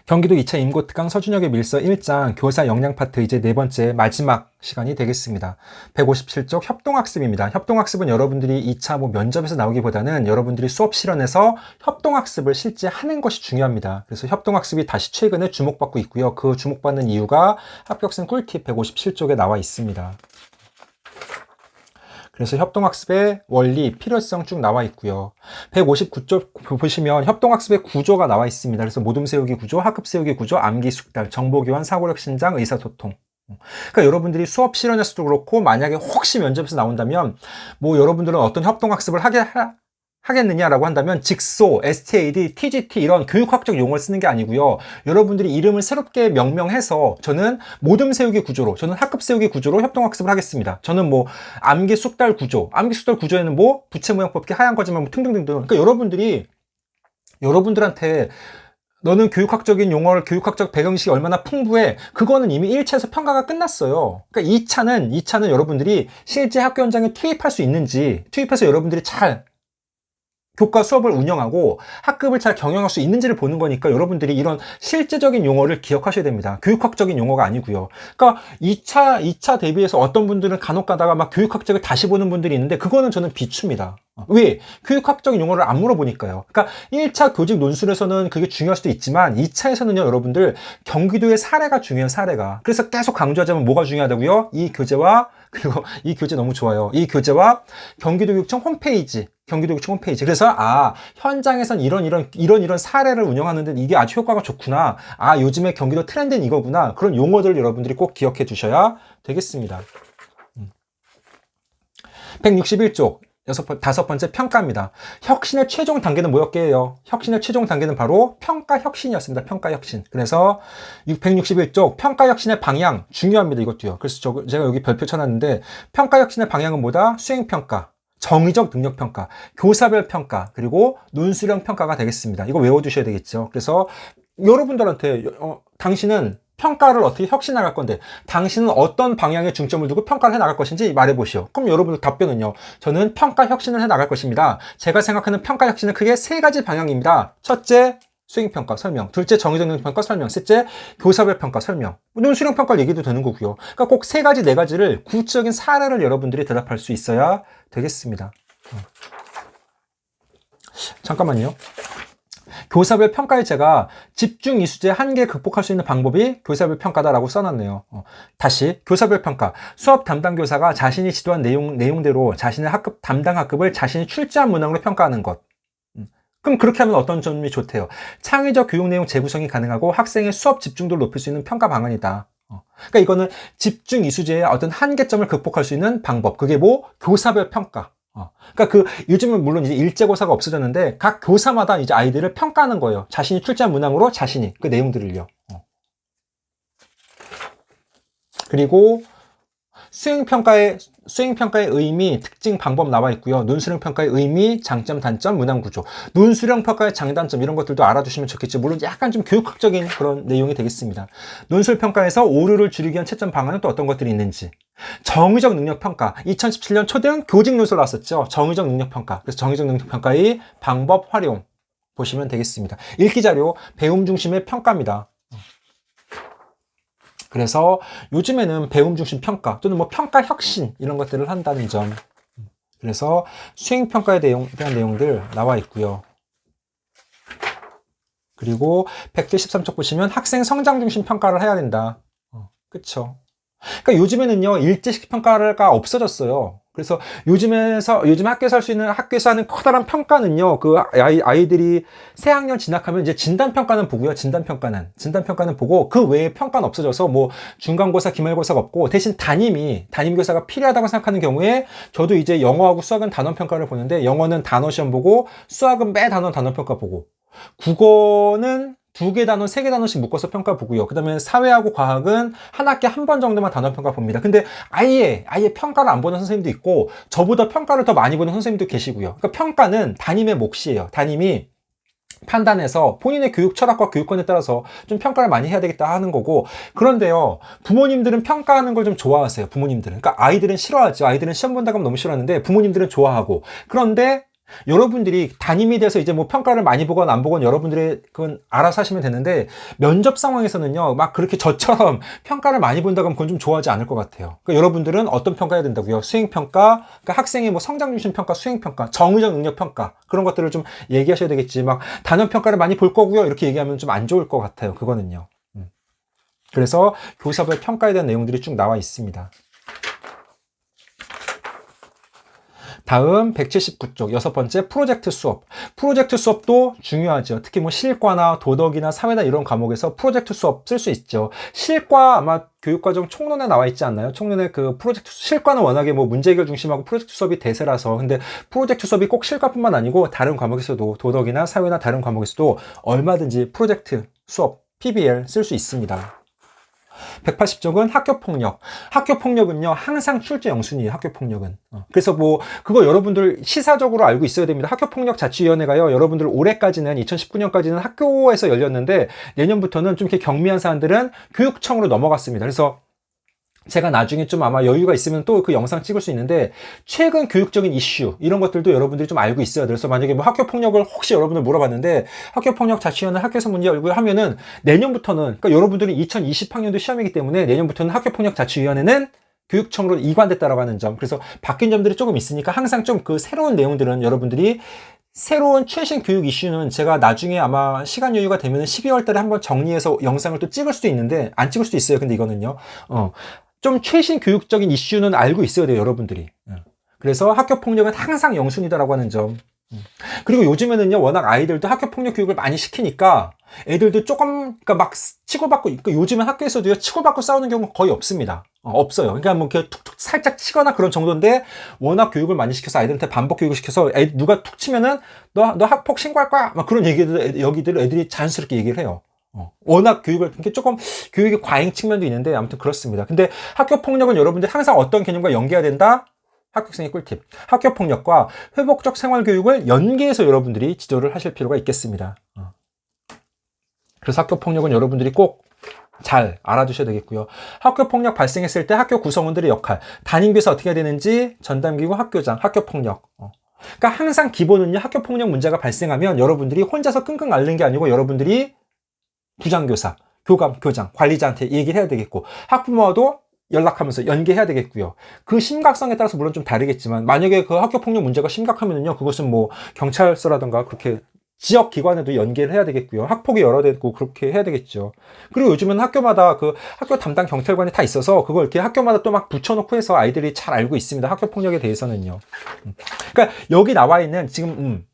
경기도 2차 임고특강 서준혁의 밀서 1장 교사 역량 파트 이제 네 번째 마지막 시간이 되겠습니다. 157쪽 협동학습입니다. 협동학습은 여러분들이 2차 면접에서 나오기보다는 여러분들이 수업 실현에서 협동학습을 실제 하는 것이 중요합니다. 그래서 협동학습이 다시 최근에 주목받고 있고요. 그 주목받는 이유가 합격생 꿀팁 157쪽에 나와 있습니다. 그래서 협동학습의 원리, 필요성 쭉 나와 있고요. 159쪽 보시면 협동학습의 구조가 나와 있습니다. 그래서 모둠 세우기 구조, 학급 세우기 구조, 암기 숙달, 정보교환, 사고력 신장, 의사소통. 그러니까 여러분들이 수업 실현에서도 그렇고 만약에 혹시 면접에서 나온다면 여러분들은 어떤 협동학습을 하겠느냐라고 한다면 직소, STAD, TGT 이런 교육학적 용어를 쓰는 게 아니고요. 여러분들이 이름을 새롭게 명명해서 저는 모둠 세우기 구조로, 저는 학급 세우기 구조로 협동학습을 하겠습니다. 저는 암기 숙달 구조, 암기 숙달 구조에는 부채 모양 뽑기, 하얀 거짓말 등등등등. 그러니까 여러분들한테 너는 교육학적인 용어를, 교육학적 배경식이 얼마나 풍부해. 그거는 이미 1차에서 평가가 끝났어요. 그러니까 2차는 여러분들이 실제 학교 현장에 투입할 수 있는지, 투입해서 여러분들이 잘 교과 수업을 운영하고 학급을 잘 경영할 수 있는지를 보는 거니까 여러분들이 이런 실제적인 용어를 기억하셔야 됩니다. 교육학적인 용어가 아니고요. 그러니까 2차 대비해서 어떤 분들은 간혹 가다가 막 교육학적을 다시 보는 분들이 있는데 그거는 저는 비추입니다. 왜? 교육학적인 용어를 안 물어보니까요. 그러니까 1차 교직 논술에서는 그게 중요할 수도 있지만 2차에서는요, 여러분들 경기도의 사례가 중요해요, 사례가. 그래서 계속 강조하자면 뭐가 중요하다고요? 이 교재와, 그리고 이 교재 너무 좋아요. 이 교재와 경기도교육청 홈페이지. 그래서 현장에선 이런 사례를 운영하는데 이게 아주 효과가 좋구나. 요즘에 경기도 트렌드는 이거구나. 그런 용어들을 여러분들이 꼭 기억해 두셔야 되겠습니다. 161쪽 다섯 번째 평가입니다. 혁신의 최종 단계는 뭐였게요? 혁신의 최종 단계는 바로 평가 혁신이었습니다. 평가 혁신. 그래서 161쪽 평가 혁신의 방향 중요합니다. 이것도요. 그래서 제가 여기 별표 쳐놨는데 평가 혁신의 방향은 뭐다? 수행평가, 정의적 능력평가, 교사별 평가, 그리고 논술형 평가가 되겠습니다. 이거 외워두셔야 되겠죠. 그래서 여러분들한테 당신은 평가를 어떻게 혁신해나갈 건데 당신은 어떤 방향에 중점을 두고 평가를 해나갈 것인지 말해보시오. 그럼 여러분들 답변은요. 저는 평가 혁신을 해나갈 것입니다. 제가 생각하는 평가 혁신은 크게 세 가지 방향입니다. 첫째, 수행평가 설명. 둘째, 정의적 능력평가 설명. 셋째, 교사별 평가 설명. 논술형 평가 얘기도 되는 거고요. 그러니까 꼭 세 가지, 네 가지를 구체적인 사례를 여러분들이 대답할 수 있어야 되겠습니다. 잠깐만요. 교사별 평가에 제가 집중 이수제 한계 극복할 수 있는 방법이 교사별 평가다라고 써놨네요. 다시 교사별 평가. 수업 담당 교사가 자신이 지도한 내용대로 자신의 담당 학급을 자신이 출제한 문항으로 평가하는 것. 그럼 그렇게 하면 어떤 점이 좋대요? 창의적 교육 내용 재구성이 가능하고 학생의 수업 집중도를 높일 수 있는 평가 방안이다. 그러니까 이거는 집중 이수제의 어떤 한계점을 극복할 수 있는 방법. 그게 교사별 평가. 그러니까 요즘은 물론 이제 일제고사가 없어졌는데 각 교사마다 이제 아이들을 평가하는 거예요. 자신이 출제한 문항으로 자신이 그 내용들을요. 그리고 수행평가의 의미, 특징, 방법 나와 있고요. 논술형 평가의 의미, 장점, 단점, 문항 구조. 논술형 평가의 장단점 이런 것들도 알아두시면 좋겠죠. 물론 약간 좀 교육학적인 그런 내용이 되겠습니다. 논술 평가에서 오류를 줄이기 위한 채점 방안은 또 어떤 것들이 있는지. 정의적 능력 평가. 2017년 초등 교직 논술 나왔었죠. 정의적 능력 평가. 그래서 정의적 능력 평가의 방법 활용 보시면 되겠습니다. 읽기 자료, 배움 중심의 평가입니다. 그래서 요즘에는 배움 중심 평가 또는 평가 혁신 이런 것들을 한다는 점. 그래서 수행 평가에 대한 내용들 나와 있고요. 그리고 173쪽 보시면 학생 성장 중심 평가를 해야 된다. 그쵸? 그러니까 요즘에는요, 일제식 평가가 없어졌어요. 그래서 요즘 학교에서 할 수 있는, 학교에서 하는 커다란 평가는요, 아이들이 새 학년 진학하면 이제 진단평가는 보고요, 진단평가는 보고, 그 외에 평가는 없어져서 중간고사, 기말고사가 없고, 대신 담임교사가 필요하다고 생각하는 경우에, 저도 이제 영어하고 수학은 단원평가를 보는데, 영어는 단어시험 보고, 수학은 매 단원평가 보고, 국어는 2개 단원, 3개 단원씩 묶어서 평가 보고요. 그 다음에 사회하고 과학은 한 학기에 한 번 정도만 단원 평가 봅니다. 근데 아예 평가를 안 보는 선생님도 있고, 저보다 평가를 더 많이 보는 선생님도 계시고요. 그러니까 평가는 담임의 몫이에요. 담임이 판단해서 본인의 교육 철학과 교육관에 따라서 좀 평가를 많이 해야 되겠다 하는 거고, 그런데요, 부모님들은 평가하는 걸 좀 좋아하세요. 부모님들은. 그러니까 아이들은 싫어하죠. 아이들은 시험 본다고 하면 너무 싫어하는데, 부모님들은 좋아하고. 그런데 여러분들이 담임이 돼서 이제 뭐 평가를 많이 보건 안 보건 여러분들의 그건 알아서 하시면 되는데, 면접 상황에서는요, 막 그렇게 저처럼 평가를 많이 본다고 하면 그건 좀 좋아하지 않을 것 같아요. 그러니까 여러분들은 어떤 평가 해야 된다고요? 수행평가, 그러니까 학생의 뭐 성장중심평가, 수행평가, 정의적 능력평가, 그런 것들을 좀 얘기하셔야 되겠지. 막 단원평가를 많이 볼 거고요. 이렇게 얘기하면 좀 안 좋을 것 같아요. 그거는요. 그래서 교사별 평가에 대한 내용들이 쭉 나와 있습니다. 다음 179쪽 여섯 번째 프로젝트 수업. 프로젝트 수업도 중요하죠. 특히 뭐 실과나 도덕이나 사회나 이런 과목에서 프로젝트 수업 쓸 수 있죠. 실과 아마 교육과정 총론에 나와 있지 않나요? 총론에 그 프로젝트 실과는 워낙에 뭐 문제 해결 중심하고 프로젝트 수업이 대세라서. 근데 프로젝트 수업이 꼭 실과뿐만 아니고 다른 과목에서도 도덕이나 사회나 다른 과목에서도 얼마든지 프로젝트 수업 PBL 쓸 수 있습니다. 180쪽은 학교폭력. 학교폭력은요, 항상 출제 영순이에요, 학교폭력은. 그래서 뭐, 그거 여러분들 시사적으로 알고 있어야 됩니다. 학교폭력자치위원회가요, 여러분들 올해까지는, 2019년까지는 학교에서 열렸는데, 내년부터는 좀 이렇게 경미한 사안들은 교육청으로 넘어갔습니다. 그래서 제가 나중에 좀 아마 여유가 있으면 또 그 영상 찍을 수 있는데, 최근 교육적인 이슈 이런 것들도 여러분들이 좀 알고 있어야 돼요. 그래서 만약에 뭐 학교 폭력을 혹시 여러분들 물어봤는데, 학교 폭력 자치위원회 학교에서 문제 열고 하면은 내년부터는, 그러니까 여러분들이 2020학년도 시험이기 때문에 내년부터는 학교 폭력 자치위원회는 교육청으로 이관됐다라고 하는 점. 그래서 바뀐 점들이 조금 있으니까 항상 좀 그 새로운 내용들은 여러분들이 새로운 최신 교육 이슈는 제가 나중에 아마 시간 여유가 되면 12월 달에 한번 정리해서 영상을 또 찍을 수도 있는데, 안 찍을 수도 있어요. 근데 이거는요. 좀 최신 교육적인 이슈는 알고 있어야 돼요, 여러분들이. 그래서 학교 폭력은 항상 영순이다라고 하는 점. 그리고 요즘에는요, 워낙 아이들도 학교 폭력 교육을 많이 시키니까 애들도 조금, 그러니까 막 치고받고, 그러니까 요즘은 학교에서도요, 치고받고 싸우는 경우는 거의 없습니다. 없어요. 그러니까 뭐 이렇게 툭툭 살짝 치거나 그런 정도인데, 워낙 교육을 많이 시켜서 아이들한테 반복 교육을 시켜서 누가 툭 치면은 너 학폭 신고할 거야. 막 그런 얘기들, 여기들 애들이 자연스럽게 얘기를 해요. 워낙 교육을, 이렇게 조금 교육의 과잉 측면도 있는데, 아무튼 그렇습니다. 근데 학교 폭력은 여러분들 항상 어떤 개념과 연계해야 된다? 학교생의 꿀팁. 학교 폭력과 회복적 생활 교육을 연계해서 여러분들이 지도를 하실 필요가 있겠습니다. 그래서 학교 폭력은 여러분들이 꼭 잘 알아두셔야 되겠고요. 학교 폭력 발생했을 때 학교 구성원들의 역할, 담임교사 어떻게 해야 되는지, 전담기구, 학교장, 학교 폭력. 그러니까 항상 기본은요, 학교 폭력 문제가 발생하면 여러분들이 혼자서 끙끙 앓는 게 아니고 여러분들이 부장교사, 교감, 교장, 관리자한테 얘기를 해야 되겠고, 학부모와도 연락하면서 연계해야 되겠고요. 그 심각성에 따라서 물론 좀 다르겠지만, 만약에 그 학교폭력 문제가 심각하면요, 그것은 뭐 경찰서라든가 그렇게 지역 기관에도 연계를 해야 되겠고요. 학폭이 여러 대고 그렇게 해야 되겠죠. 그리고 요즘은 학교마다 그 학교 담당 경찰관이 다 있어서 그걸 이렇게 학교마다 또 막 붙여놓고 해서 아이들이 잘 알고 있습니다. 학교폭력에 대해서는요. 그러니까 여기 나와 있는 지금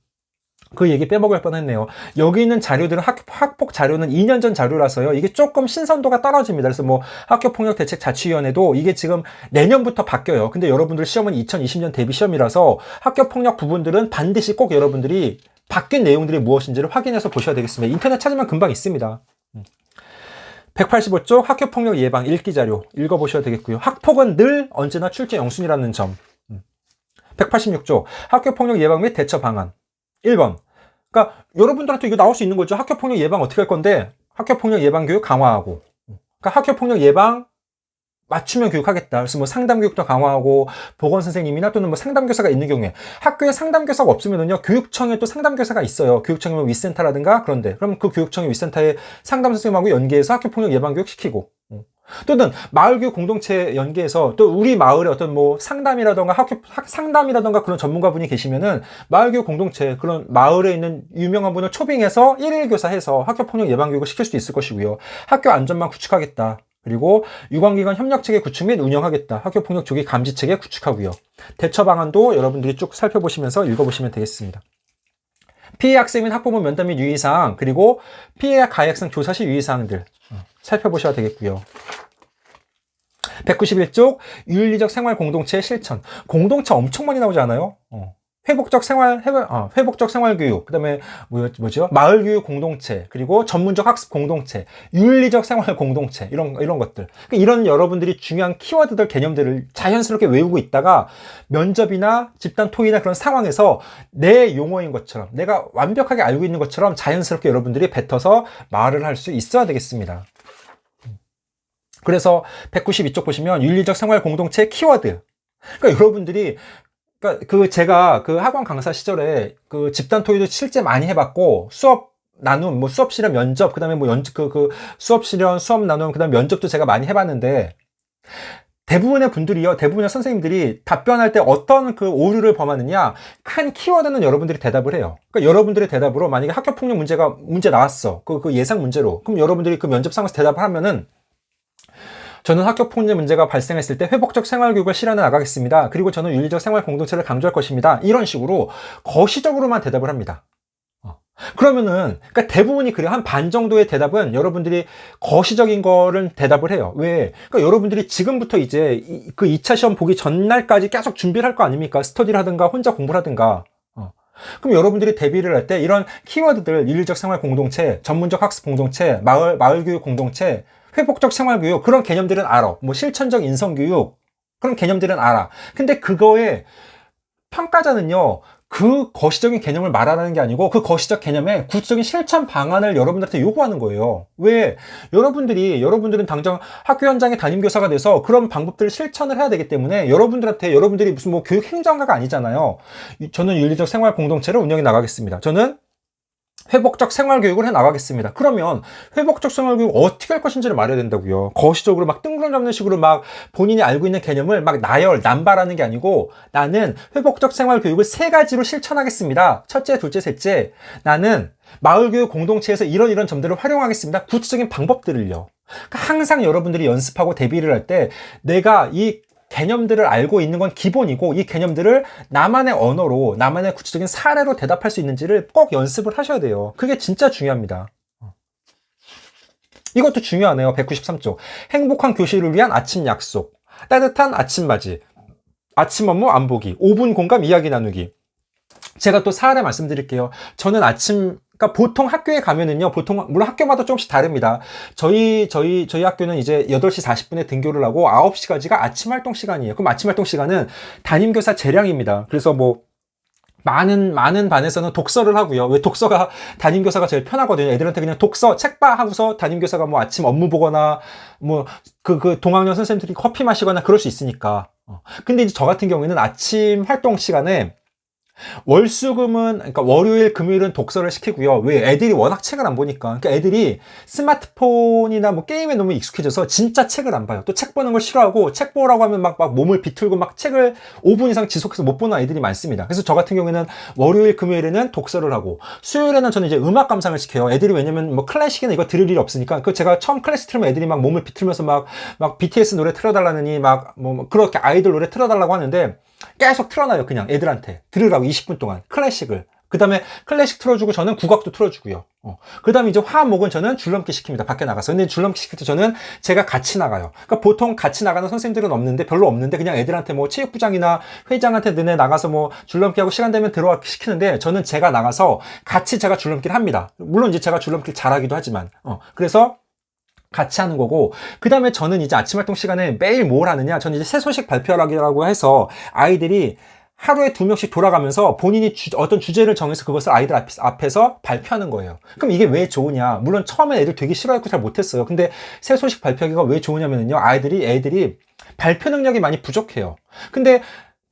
그 얘기 빼먹을 뻔했네요. 여기 있는 자료들은 학폭 자료는 2년 전 자료라서요. 이게 조금 신선도가 떨어집니다. 그래서 뭐 학교폭력대책자치위원회도 이게 지금 내년부터 바뀌어요. 근데 여러분들 시험은 2020년 대비 시험이라서 학교폭력 부분들은 반드시 꼭 여러분들이 바뀐 내용들이 무엇인지를 확인해서 보셔야 되겠습니다. 인터넷 찾으면 금방 있습니다. 185쪽 학교폭력 예방 읽기 자료 읽어보셔야 되겠고요. 학폭은 늘 언제나 출제 영순이라는 점. 186쪽 학교폭력 예방 및 대처 방안. 1번. 그러니까 여러분들한테 이거 나올 수 있는 거죠. 학교폭력 예방 어떻게 할 건데, 학교폭력 예방 교육 강화하고, 그러니까 학교폭력 예방 맞춤형 교육하겠다. 그래서 뭐 상담교육도 강화하고, 보건선생님이나 또는 뭐 상담교사가 있는 경우에, 학교에 상담교사가 없으면은요, 교육청에 또 상담교사가 있어요. 교육청에 뭐 위센터라든가 그런데. 그럼 그 교육청의 위센터에 상담선생님하고 연계해서 학교폭력 예방 교육 시키고, 또는 마을교육 공동체 연계해서 또 우리 마을에 어떤 뭐 상담이라던가 상담이라던가 그런 전문가분이 계시면은 마을교육 공동체 그런 마을에 있는 유명한 분을 초빙해서 일일 교사해서 학교폭력 예방 교육을 시킬 수도 있을 것이고요. 학교 안전망 구축하겠다. 그리고 유관기관 협력체계 구축 및 운영하겠다. 학교폭력 조기 감지체계 구축하고요. 대처 방안도 여러분들이 쭉 살펴보시면서 읽어보시면 되겠습니다. 피해 학생 및 학부모 면담 및 유의사항, 그리고 피해 가해 학생 조사 시 유의사항들 살펴보셔야 되겠고요. 191쪽 윤리적 생활 공동체 실천. 공동체 엄청 많이 나오지 않아요? 회복적 생활 교육, 그다음에 뭐죠? 마을 교육 공동체, 그리고 전문적 학습 공동체, 윤리적 생활 공동체, 이런 것들. 그러니까 이런 여러분들이 중요한 키워드들, 개념들을 자연스럽게 외우고 있다가 면접이나 집단 토의나 그런 상황에서 내 용어인 것처럼, 내가 완벽하게 알고 있는 것처럼 자연스럽게 여러분들이 뱉어서 말을 할 수 있어야 되겠습니다. 그래서 192쪽 보시면 윤리적 생활 공동체 키워드. 그러니까 여러분들이 그러니까 제가 그 학원 강사 시절에 그 집단 토의도 실제 많이 해봤고, 수업 나눔, 뭐 수업 실현 면접, 그다음에 뭐 수업 실현, 수업 나눔, 그다음 면접도 제가 많이 해봤는데, 대부분의 분들이요, 대부분의 선생님들이 답변할 때 어떤 그 오류를 범하느냐, 큰 키워드는 여러분들이 대답을 해요. 그러니까 여러분들의 대답으로 만약에 학교폭력 문제 나왔어. 그 예상 문제로. 그럼 여러분들이 그 면접 상황에서 대답을 하면은, 저는 학교폭력 문제가 발생했을 때 회복적 생활교육을 실현해 나가겠습니다. 그리고 저는 윤리적 생활 공동체를 강조할 것입니다. 이런 식으로 거시적으로만 대답을 합니다. 그러면은, 그러니까 대부분이 그래요. 한 반 정도의 대답은 여러분들이 거시적인 거를 대답을 해요. 왜? 그러니까 여러분들이 지금부터 이제 그 2차 시험 보기 전날까지 계속 준비를 할 거 아닙니까? 스터디를 하든가 혼자 공부를 하든가. 그럼 여러분들이 대비를 할 때 이런 키워드들, 윤리적 생활 공동체, 전문적 학습 공동체, 마을 교육 공동체, 회복적 생활 교육, 그런 개념들은 알아. 뭐 실천적 인성 교육, 그런 개념들은 알아. 근데 그거에 평가자는요, 그 거시적인 개념을 말하라는 게 아니고 그 거시적 개념의 구체적인 실천 방안을 여러분들한테 요구하는 거예요. 왜? 여러분들은 당장 학교 현장의 담임교사가 돼서 그런 방법들을 실천을 해야 되기 때문에 여러분들이 무슨 뭐 교육 행정가가 아니잖아요. 저는 윤리적 생활 공동체를 운영해 나가겠습니다. 저는 회복적 생활교육을 해 나가겠습니다. 그러면 회복적 생활교육 어떻게 할 것인지를 말해야 된다고요. 거시적으로 막 뜬구름 잡는 식으로 막 본인이 알고 있는 개념을 막 남발하는 게 아니고, 나는 회복적 생활교육을 3가지로 실천하겠습니다. 첫째, 둘째, 셋째. 나는 마을교육 공동체에서 이런 점들을 활용하겠습니다. 구체적인 방법들을요. 그러니까 항상 여러분들이 연습하고 대비를 할 때 내가 이 개념들을 알고 있는 건 기본이고, 이 개념들을 나만의 언어로, 나만의 구체적인 사례로 대답할 수 있는지를 꼭 연습을 하셔야 돼요. 그게 진짜 중요합니다. 이것도 중요하네요. 193쪽. 행복한 교실을 위한 아침 약속, 따뜻한 아침맞이, 아침 업무 안 보기, 5분 공감 이야기 나누기. 제가 또 사례 말씀드릴게요. 저는 그러니까 보통 학교에 가면은요, 물론 학교마다 조금씩 다릅니다. 저희 학교는 이제 8시 40분에 등교를 하고 9시까지가 아침 활동 시간이에요. 그럼 아침 활동 시간은 담임교사 재량입니다. 그래서 뭐, 많은 반에서는 독서를 하고요. 왜? 독서가 담임교사가 제일 편하거든요. 애들한테 그냥 독서, 책 봐 하고서 담임교사가 뭐 아침 업무 보거나, 뭐, 동학년 선생님들이 커피 마시거나 그럴 수 있으니까. 근데 이제 저 같은 경우에는 아침 활동 시간에 그러니까 월요일, 금요일은 독서를 시키고요. 왜? 애들이 워낙 책을 안 보니까. 그러니까 애들이 스마트폰이나 뭐 게임에 너무 익숙해져서 진짜 책을 안 봐요. 또 책 보는 걸 싫어하고, 책 보라고 하면 막 몸을 비틀고 막 책을 5분 이상 지속해서 못 보는 아이들이 많습니다. 그래서 저 같은 경우에는 월요일, 금요일에는 독서를 하고, 수요일에는 저는 이제 음악 감상을 시켜요. 애들이 왜냐면 뭐 클래식이나 이거 들을 일이 없으니까. 제가 처음 클래식 틀면 애들이 막 몸을 비틀면서 막 BTS 노래 틀어달라느니 뭐 그렇게 아이돌 노래 틀어달라고 하는데, 계속 틀어놔요. 그냥 애들한테 들으라고 20분 동안 클래식을. 그 다음에 클래식 틀어주고 저는 국악도 틀어주고요. 그 다음에 이제 화목은 저는 줄넘기 시킵니다. 밖에 나가서. 근데 줄넘기 시킬 때 저는 제가 같이 나가요. 그러니까 보통 같이 나가는 선생님들은 별로 없는데 그냥 애들한테 뭐 체육부장이나 회장한테 너네 나가서 뭐 줄넘기 하고 시간 되면 들어와 시키는데, 저는 제가 나가서 같이 제가 줄넘기를 합니다. 물론 이제 제가 줄넘기를 잘하기도 하지만. 그래서 같이 하는 거고, 그 다음에 저는 이제 아침 활동 시간에 매일 뭘 하느냐, 저는 이제 새 소식 발표하기라고 해서 아이들이 하루에 2명씩 돌아가면서 본인이 어떤 주제를 정해서 그것을 아이들 앞에서 발표하는 거예요. 그럼 이게 왜 좋으냐? 물론 처음에 애들 되게 싫어했고 잘 못했어요. 근데 새 소식 발표하기가 왜 좋으냐면요, 애들이 발표 능력이 많이 부족해요. 근데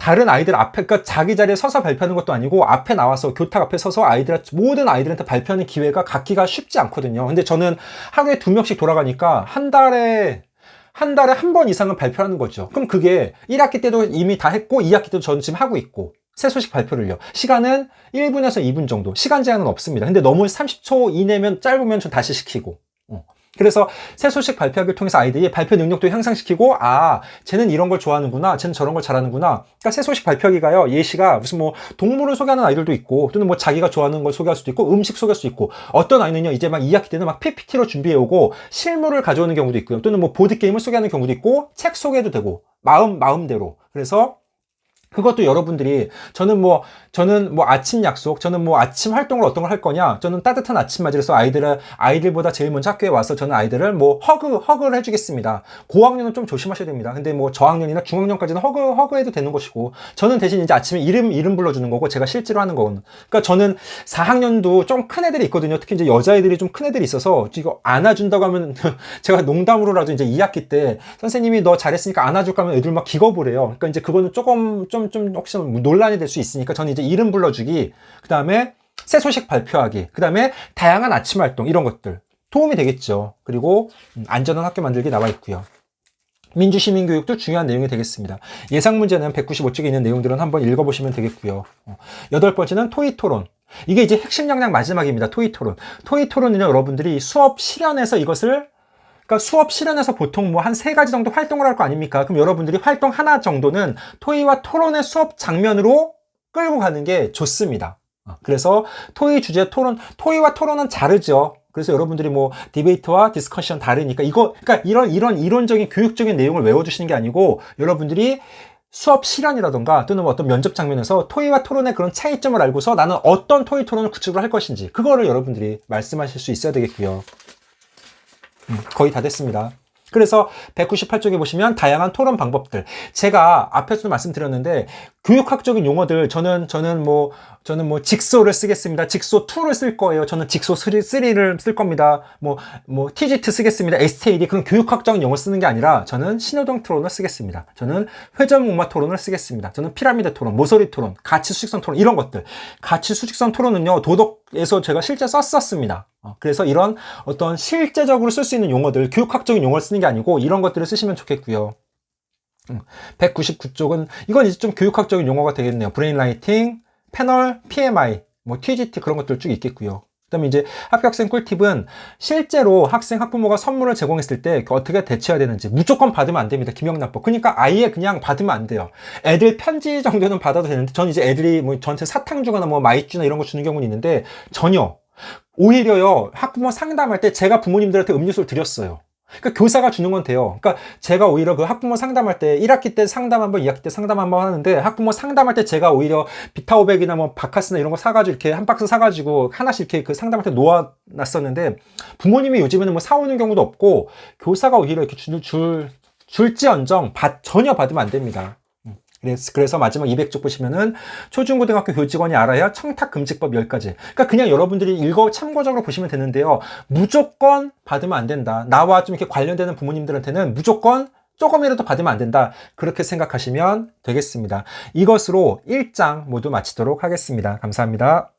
다른 아이들 앞에, 그러니까 자기 자리에 서서 발표하는 것도 아니고 앞에 나와서 교탁 앞에 서서 모든 아이들한테 발표하는 기회가 갖기가 쉽지 않거든요. 근데 저는 하루에 2명씩 돌아가니까 한 달에 한 번 이상은 발표하는 거죠. 그럼 그게 1학기 때도 이미 다 했고 2학기 때도 저는 지금 하고 있고, 새 소식 발표를요. 시간은 1분에서 2분 정도. 시간 제한은 없습니다. 근데 너무 30초 이내면 짧으면 좀 다시 시키고. 그래서 새 소식 발표하기를 통해서 아이들이 발표 능력도 향상시키고, 쟤는 이런 걸 좋아하는구나, 쟤는 저런 걸 잘하는구나. 그러니까 새 소식 발표하기가요, 예시가 무슨 뭐 동물을 소개하는 아이들도 있고, 또는 뭐 자기가 좋아하는 걸 소개할 수도 있고, 음식 소개할 수 있고, 어떤 아이는요 이제 막 2학기 때는 막 PPT로 준비해오고 실물을 가져오는 경우도 있고요, 또는 뭐 보드게임을 소개하는 경우도 있고, 책 소개도 되고, 마음대로. 그래서 그것도 여러분들이, 저는 뭐 아침 약속, 저는 뭐 아침 활동을 어떤 걸 할 거냐, 저는 따뜻한 아침 맞이로서 아이들보다 제일 먼저 학교에 와서 저는 아이들을 뭐 허그를 해주겠습니다. 고학년은 좀 조심하셔야 됩니다. 근데 뭐 저학년이나 중학년까지는 허그해도 되는 것이고, 저는 대신 이제 아침에 이름 불러주는 거고, 제가 실제로 하는 거는. 그러니까 저는 4학년도 좀 큰 애들이 있거든요. 특히 이제 여자애들이 좀 큰 애들이 있어서, 이거 안아준다고 하면 제가 농담으로라도 이제 2학기 때 선생님이 너 잘했으니까 안아줄까 하면 애들 막 기겁을 해요. 그러니까 이제 그거는 조금 좀 혹시 논란이 될 수 있으니까 저는 이제 이름 불러주기, 그 다음에 새 소식 발표하기, 그 다음에 다양한 아침 활동, 이런 것들 도움이 되겠죠. 그리고 안전한 학교 만들기 나와 있고요. 민주시민교육도 중요한 내용이 되겠습니다. 예상 문제는 195쪽에 있는 내용들은 한번 읽어보시면 되겠고요. 여덟 번째는 토의 토론. 이게 이제 핵심 역량 마지막입니다. 토의 토론. 토의 토론은요, 여러분들이 수업 실현에서 이것을, 그러니까 수업 실현에서 보통 뭐 한 3가지 정도 활동을 할 거 아닙니까? 그럼 여러분들이 활동 하나 정도는 토의와 토론의 수업 장면으로 끌고 가는 게 좋습니다. 그래서 토의 주제 토론, 토의와 토론은 다르죠. 그래서 여러분들이 뭐 디베이트와 디스커션 다르니까 그러니까 이런 이론적인 교육적인 내용을 외워주시는 게 아니고 여러분들이 수업 실현이라던가 또는 뭐 어떤 면접 장면에서 토의와 토론의 그런 차이점을 알고서 나는 어떤 토의 토론을 구축을 할 것인지 그거를 여러분들이 말씀하실 수 있어야 되겠고요. 거의 다 됐습니다. 그래서 198쪽에 보시면 다양한 토론 방법들. 제가 앞에서도 말씀드렸는데 교육학적인 용어들 저는 뭐 직소를 쓰겠습니다. 직소 2를 쓸 거예요. 저는 직소 3를 쓸 겁니다. 뭐 TGT 쓰겠습니다. STAD 그런 교육학적인 용어 쓰는 게 아니라 저는 신호등 토론을 쓰겠습니다. 저는 회전목마 토론을 쓰겠습니다. 저는 피라미드 토론, 모서리 토론, 가치 수직선 토론 이런 것들. 가치 수직선 토론은요. 도덕에서 제가 실제 썼었습니다. 그래서 이런 어떤 실제적으로 쓸 수 있는 용어들, 교육학적인 용어를 쓰는 게 아니고 이런 것들을 쓰시면 좋겠고요. 199쪽은 이건 이제 좀 교육학적인 용어가 되겠네요. 브레인라이팅, 패널, PMI, 뭐 TGT 그런 것들 쭉 있겠고요. 그다음에 이제 합격생 꿀팁은 실제로 학부모가 선물을 제공했을 때 어떻게 대처해야 되는지 무조건 받으면 안 됩니다. 김영란법. 그러니까 아예 그냥 받으면 안 돼요. 애들 편지 정도는 받아도 되는데 저는 이제 애들이 뭐 저한테 사탕 주거나 뭐 마이쮸나 이런 거 주는 경우는 있는데 전혀. 오히려요, 학부모 상담할 때 제가 부모님들한테 음료수를 드렸어요. 그러니까 교사가 주는 건 돼요. 그러니까 제가 오히려 그 학부모 상담할 때 1학기 때 상담 한번, 2학기 때 상담 한번 하는데 학부모 상담할 때 제가 오히려 비타오백이나 뭐 바카스나 이런 거 사가지고 이렇게 한 박스 사가지고 하나씩 이렇게 그 상담할 때 놓아놨었는데 부모님이 요즘에는 뭐 사오는 경우도 없고 교사가 오히려 이렇게 줄지언정 전혀 받으면 안 됩니다. 그래서 마지막 200쪽 보시면은 초중고등학교 교직원이 알아야 청탁금지법 10가지. 그러니까 그냥 여러분들이 참고적으로 보시면 되는데요. 무조건 받으면 안 된다. 나와 좀 이렇게 관련되는 부모님들한테는 무조건 조금이라도 받으면 안 된다. 그렇게 생각하시면 되겠습니다. 이것으로 1장 모두 마치도록 하겠습니다. 감사합니다.